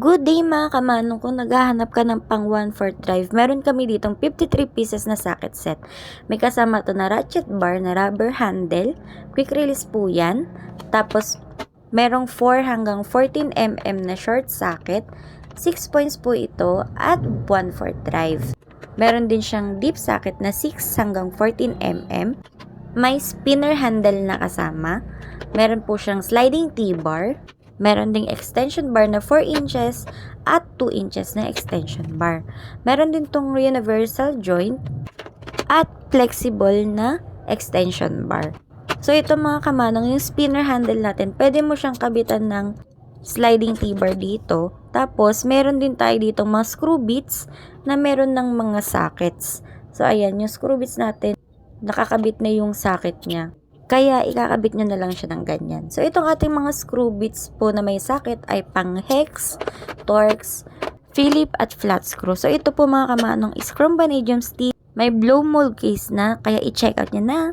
Good day mga kamanong, kung naghahanap ka ng pang 1/4 drive, meron kami ditong 53 pieces na socket set. May kasama to na ratchet bar na rubber handle, quick release po yan. Tapos merong 4 hanggang 14 mm na short socket, 6 points po ito at 1/4 drive. Meron din siyang deep socket na 6 hanggang 14 mm. May spinner handle na kasama. Meron po siyang sliding T-bar. Meron ding extension bar na 4 inches at 2 inches na extension bar. Meron din tong universal joint at flexible na extension bar. So ito mga kamanong, yung spinner handle natin, pwede mo siyang kabitan ng sliding T-bar dito. Tapos meron din tayo dito mga screw bits na meron ng mga sockets. So ayan, yung screw bits natin, nakakabit na yung socket niya. Kaya, ikakabit nyo na lang siya ng ganyan. So, itong ating mga screw bits po na may socket ay pang hex, Torx, Philip at flat screw. So, ito po mga kamanong is chrome vanadium steel. May blow mold case na, kaya i-check out nyo na.